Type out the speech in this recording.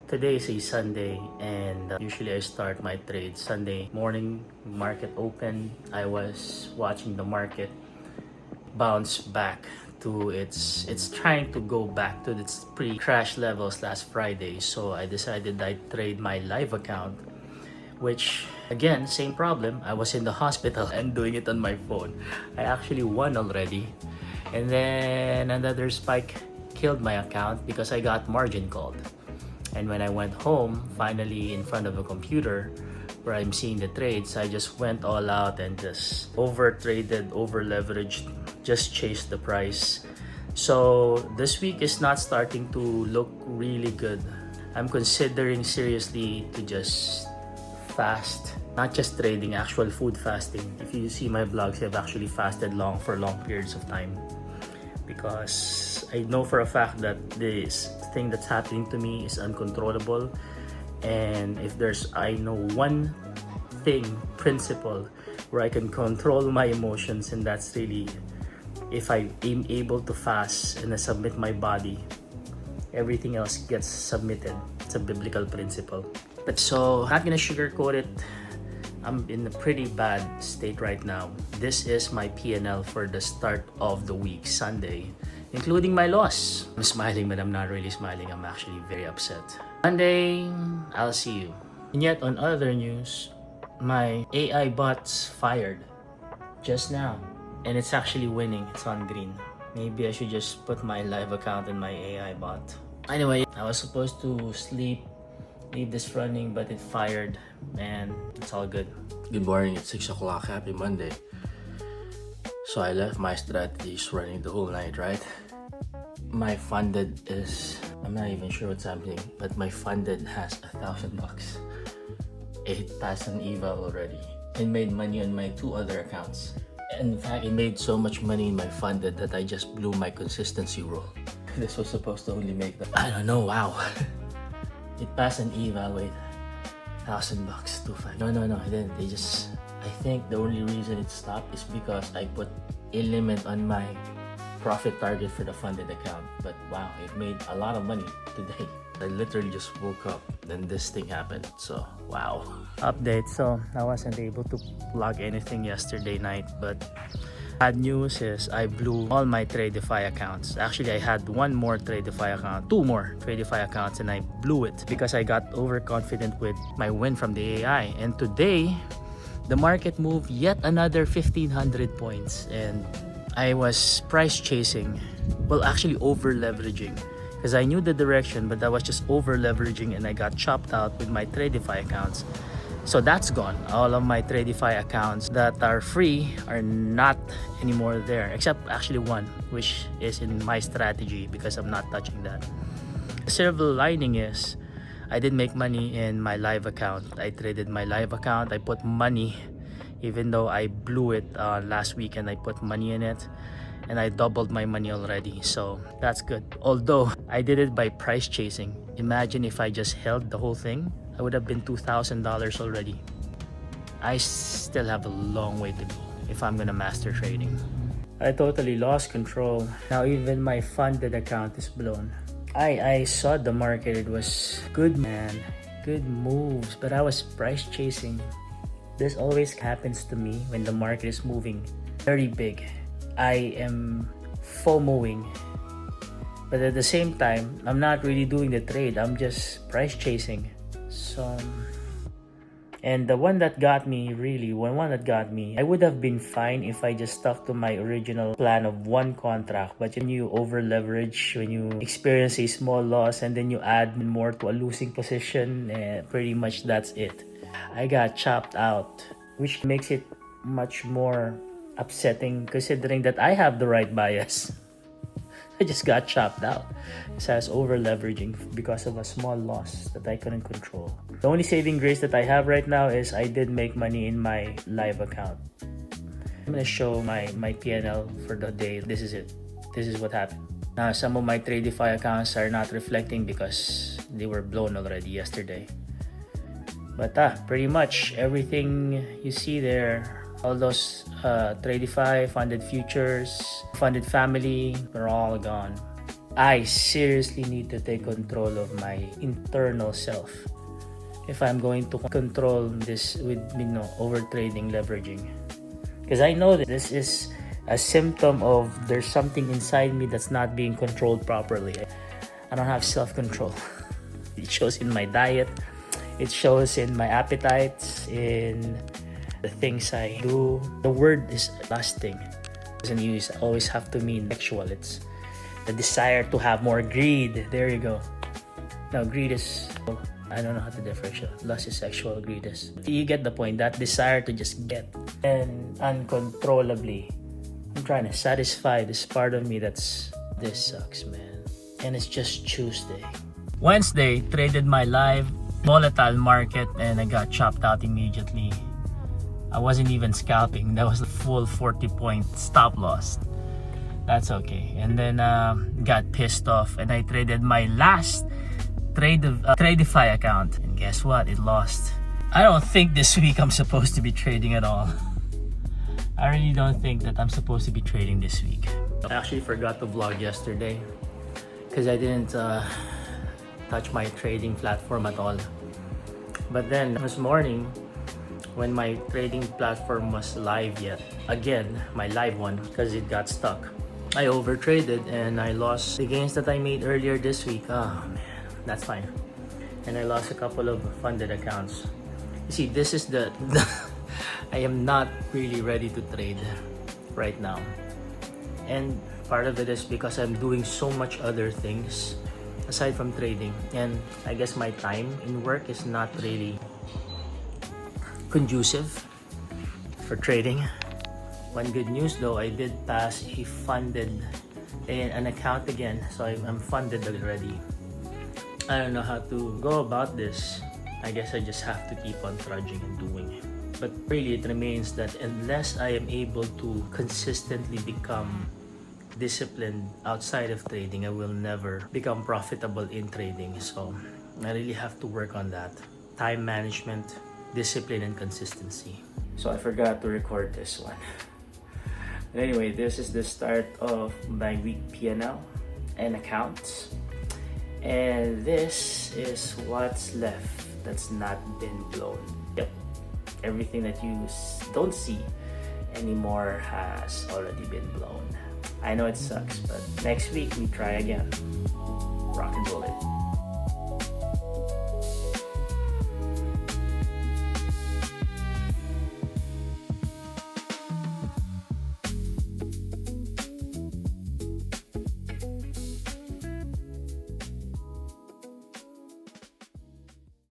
Today is a Sunday and usually I start my trade Sunday morning. Market open. I was watching the market bounce back to it's trying to go back to its pre-crash levels last Friday. So I decided I'd trade my live account, which again, same problem. I was in the hospital and doing it on my phone. I actually won already. And then another spike killed my account because I got margin called. And when I went home, finally in front of a computer where I'm seeing the trades, I just went all out and just over traded, over leveraged, just chased the price. So this week is not starting to look really good. I'm considering seriously to just fast, not just trading, actual food fasting. If you see my vlogs, I've actually fasted for long periods of time because I know for a fact that this thing that's happening to me is uncontrollable. And if I know one principle where I can control my emotions, and that's really if I am able to fast and I submit my body, everything else gets submitted. It's a biblical principle. But so, not gonna sugarcoat it. I'm in a pretty bad state right now. This is my P&L for the start of the week, Sunday, including my loss. I'm smiling, but I'm not really smiling. I'm actually very upset. Monday, I'll see you. And yet, on other news, my AI bot's fired just now. And it's actually winning. It's on green. Maybe I should just put my live account in my AI bot. Anyway, I was supposed to leave this running, but it fired, and it's all good. Good morning, it's 6 o'clock. Happy Monday. So I left my strategies running the whole night, right? My funded is, I'm not even sure what's happening, but my funded has $1,000. It passed an eval already. It made money on my 2 other accounts. In fact, it made so much money in my funded that I just blew my consistency rule. This was supposed to only make I don't know, wow. It passed an eval, wait, $1,000, 2.5. No, it didn't. I think the only reason it stopped is because I put a limit on my profit target for the funded account. But wow, it made a lot of money today. I literally just woke up, then this thing happened. So wow. Update. So I wasn't able to log anything yesterday night, but bad news is I blew all my Tradify accounts. Actually, I had one more Tradify account, 2 more Tradify accounts, and I blew it because I got overconfident with my win from the AI. And today, the market moved yet another 1,500 points, and I was price chasing. Well, actually over leveraging because I knew the direction, but I was just over leveraging, and I got chopped out with my Tradify accounts. So that's gone. All of my Tradify accounts that are free are not anymore there, except actually one, which is in my strategy because I'm not touching that. The silver lining is I did make money in my live account. I traded my live account. I put money, even though I blew it last week, and I put money in it, and I doubled my money already. So that's good. Although I did it by price chasing. Imagine if I just held the whole thing, I would have been $2,000 already. I still have a long way to go if I'm gonna master trading. I totally lost control. Now even my funded account is blown. I saw the market. It was good, man. Good moves, but I was price chasing. This always happens to me when the market is moving very big. I am FOMOing. But at the same time, I'm not really doing the trade. I'm just price chasing. So, and the one that got me, I would have been fine if I just stuck to my original plan of 1 contract. But when you over leverage, when you experience a small loss and then you add more to a losing position, pretty much that's it. I got chopped out, which makes it much more upsetting considering that I have the right bias. I just got chopped out because I was over leveraging because of a small loss that I couldn't control. The only saving grace that I have right now is I did make money in my live account. I'm gonna show my P&L for the day. This is it. This is what happened. Now some of my Tradify accounts are not reflecting because they were blown already yesterday. But pretty much everything you see there, all those Tradify, funded futures, funded family, they're all gone. I seriously need to take control of my internal self if I'm going to control this with over trading, leveraging. Because I know that this is a symptom of there's something inside me that's not being controlled properly. I don't have self-control. It shows in my diet, it shows in my appetites, in the things I do. The word is lusting. It doesn't always have to mean sexual. It's the desire to have more, greed. There you go. Now greed is, I don't know how to differentiate. Lust is sexual, greed is. You get the point. That desire to just get, and uncontrollably I'm trying to satisfy this part of me this sucks, man. And it's just Tuesday. Wednesday, traded my live volatile market and I got chopped out immediately. I wasn't even scalping. That was a full 40-point stop loss. That's okay. And then got pissed off and I traded my last Tradify account. And guess what? It lost. I don't think this week I'm supposed to be trading at all. I really don't think that I'm supposed to be trading this week. I actually forgot to vlog yesterday because I didn't touch my trading platform at all. But then this morning, when my trading platform was live yet, again, my live one, because it got stuck, I overtraded and I lost the gains that I made earlier this week. Oh man, that's fine. And I lost a couple of funded accounts. You see, this is the I am not really ready to trade right now. And part of it is because I'm doing so much other things aside from trading. And I guess my time in work is not really conducive for trading. One good news though, I did pass a funded an account again. So I'm funded already. I don't know how to go about this. I guess I just have to keep on trudging and doing it. But really, it remains that unless I am able to consistently become disciplined outside of trading, I will never become profitable in trading. So I really have to work on that. Time management, discipline, and consistency. So I forgot to record this one. But anyway, this is the start of my week P&L and accounts. And this is what's left that's not been blown. Yep. Everything that you don't see anymore has already been blown. I know it sucks, but next week we try again. Rock and roll it.